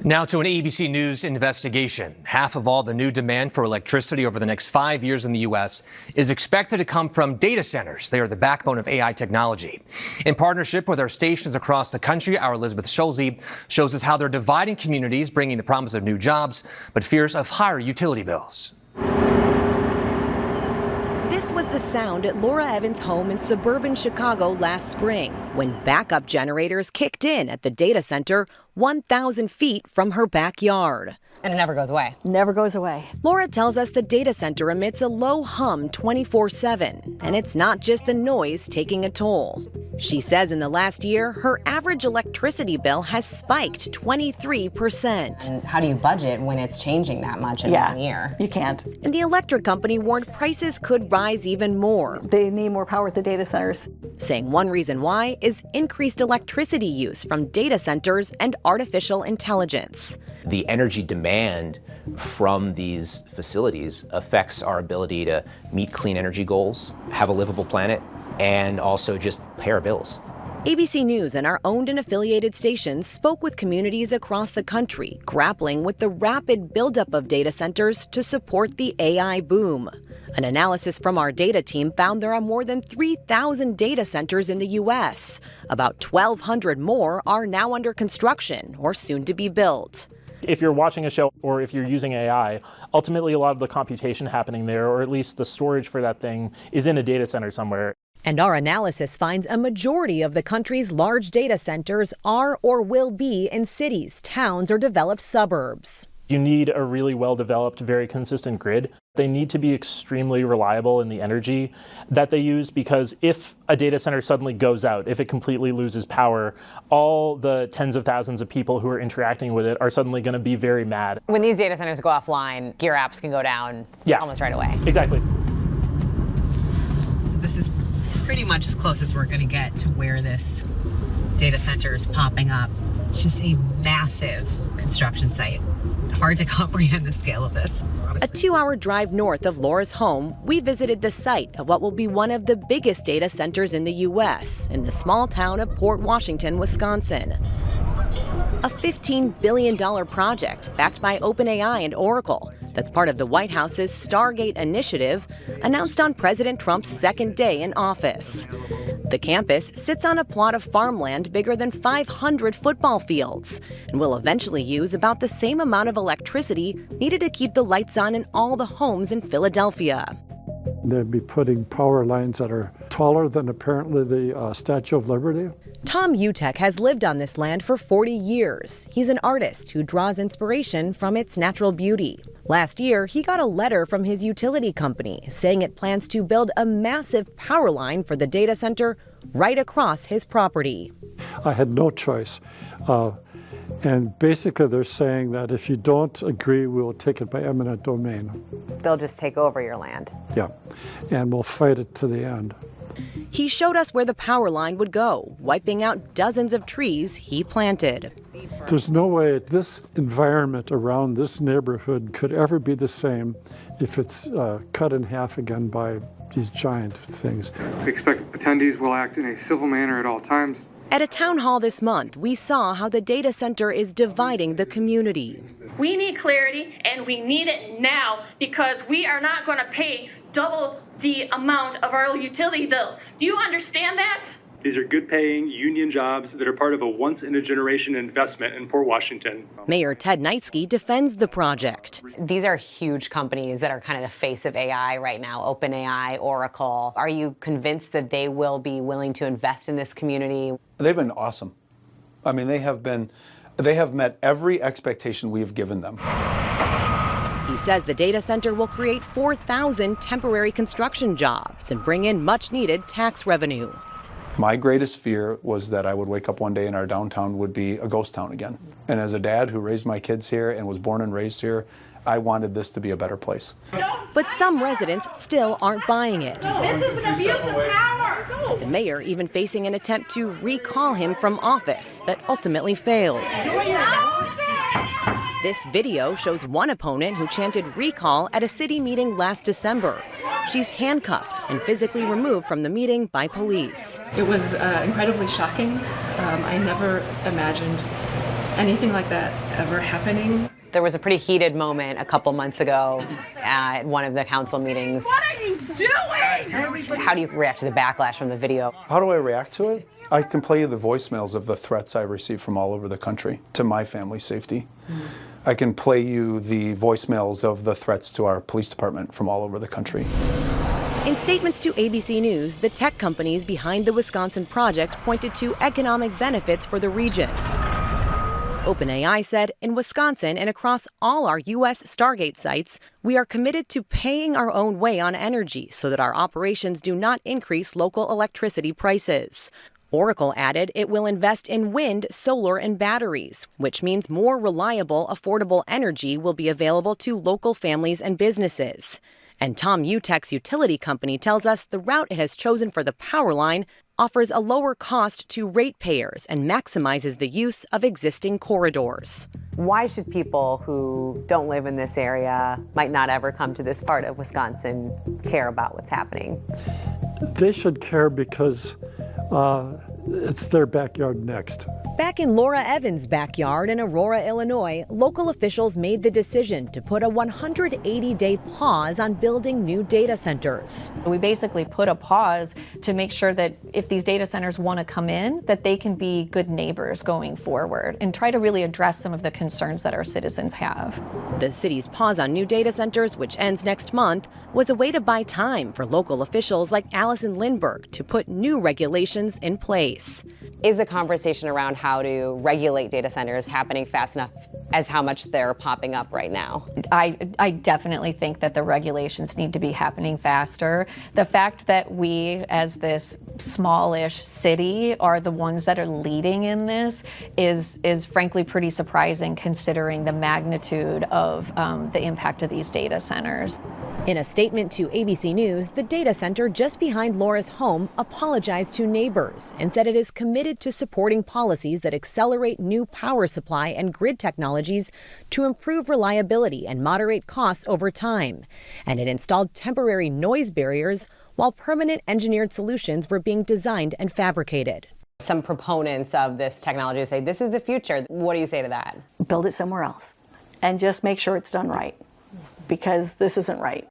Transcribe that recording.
Now to an ABC News investigation. Half of all the new demand for electricity over the next 5 years in the U.S. is expected to come from data centers. They are the backbone of AI technology. In partnership with our stations across the country, our Elizabeth Schulze shows us how they're dividing communities, bringing the promise of new jobs, but fears of higher utility bills. This was the sound at Laura Evans' home in suburban Chicago last spring when backup generators kicked in at the data center 1,000 feet from her backyard. And it never goes away. Never goes away. Laura tells us the data center emits a low hum 24/7, and it's not just the noise taking a toll. She says in the last year, her average electricity bill has spiked 23%. And how do you budget when it's changing that much in 1 year? You can't. And the electric company warned prices could rise even more. They need more power at the data centers. Saying one reason why is increased electricity use from data centers and artificial intelligence. The energy demand from these facilities affects our ability to meet clean energy goals, have a livable planet, and also just pay our bills. ABC News and our owned and affiliated stations spoke with communities across the country, grappling with the rapid buildup of data centers to support the AI boom. An analysis from our data team found there are more than 3,000 data centers in the U.S. About 1,200 more are now under construction or soon to be built. If you're watching a show or if you're using AI, ultimately a lot of the computation happening there, or at least the storage for that thing, is in a data center somewhere. And our analysis finds a majority of the country's large data centers are or will be in cities, towns, or developed suburbs. You need a really well-developed, very consistent grid. They need to be extremely reliable in the energy that they use, because if a data center suddenly goes out, if it completely loses power, all the tens of thousands of people who are interacting with it are suddenly going to be very mad. When these data centers go offline, your apps can go down almost right away. Exactly. So this is pretty much as close as we're going to get to where this data center is popping up. It's just a massive construction site. Hard to comprehend the scale of this. A 2-hour drive north of Laura's home, we visited the site of what will be one of the biggest data centers in the U.S. in the small town of Port Washington, Wisconsin. A $15 billion project backed by OpenAI and Oracle that's part of the White House's Stargate initiative announced on President Trump's second day in office. The campus sits on a plot of farmland bigger than 500 football fields and will eventually use about the same amount of electricity needed to keep the lights on in all the homes in Philadelphia. They'd be putting power lines that are taller than apparently the Statue of Liberty. Tom Utek has lived on this land for 40 years. He's an artist who draws inspiration from its natural beauty. Last year, he got a letter from his utility company saying it plans to build a massive power line for the data center right across his property. I had no choice. And basically they're saying that if you don't agree, we will take it by eminent domain. They'll just take over your land. Yeah, and we'll fight it to the end. He showed us where the power line would go, wiping out dozens of trees he planted. There's no way this environment around this neighborhood could ever be the same if it's cut in half again by these giant things. We expect attendees will act in a civil manner at all times. At a town hall this month, we saw how the data center is dividing the community. We need clarity, and we need it now, because we are not going to pay double the amount of our utility bills. Do you understand that? These are good-paying union jobs that are part of a once-in-a-generation investment in Port Washington. Mayor Ted Neitzke defends the project. These are huge companies that are kind of the face of AI right now, OpenAI, Oracle. Are you convinced that they will be willing to invest in this community? They've been awesome. I mean, they have met every expectation we have given them. He says the data center will create 4,000 temporary construction jobs and bring in much-needed tax revenue. My greatest fear was that I would wake up one day and our downtown would be a ghost town again. And as a dad who raised my kids here and was born and raised here, I wanted this to be a better place. But some residents still aren't buying it. This is an abuse of power. The mayor even facing an attempt to recall him from office that ultimately failed. This video shows one opponent who chanted recall at a city meeting last December. She's handcuffed and physically removed from the meeting by police. It was incredibly shocking. I never imagined anything like that ever happening? There was a pretty heated moment a couple months ago at one of the council meetings. What are you doing? How do you react to the backlash from the video? How do I react to it? I can play you the voicemails of the threats I receive from all over the country to my family's safety. I can play you the voicemails of the threats to our police department from all over the country. In statements to ABC News, the tech companies behind the Wisconsin project pointed to economic benefits for the region. OpenAI said, in Wisconsin and across all our U.S. Stargate sites, we are committed to paying our own way on energy so that our operations do not increase local electricity prices. Oracle added it will invest in wind, solar, and batteries, which means more reliable, affordable energy will be available to local families and businesses. And Tom Utek's utility company tells us the route it has chosen for the power line offers a lower cost to ratepayers and maximizes the use of existing corridors. Why should people who don't live in this area, might not ever come to this part of Wisconsin, care about what's happening? They should care because it's their backyard next. Back in Laura Evans' backyard in Aurora, Illinois, local officials made the decision to put a 180-day pause on building new data centers. We basically put a pause to make sure that if these data centers want to come in, that they can be good neighbors going forward and try to really address some of the concerns that our citizens have. The city's pause on new data centers, which ends next month, was a way to buy time for local officials like Allison Lindbergh to put new regulations in place. Is the conversation around how to regulate data centers happening fast enough as how much they're popping up right now? I definitely think that the regulations need to be happening faster. The fact that we, as this smallish city, are the ones that are leading in this is frankly pretty surprising considering the magnitude of the impact of these data centers. In a statement to ABC News, the data center just behind Laura's home apologized to neighbors and said it is committed to supporting policies that accelerate new power supply and grid technologies to improve reliability and moderate costs over time. And it installed temporary noise barriers while permanent engineered solutions were being designed and fabricated. Some proponents of this technology say this is the future. What do you say to that? Build it somewhere else and just make sure it's done right, because this isn't right.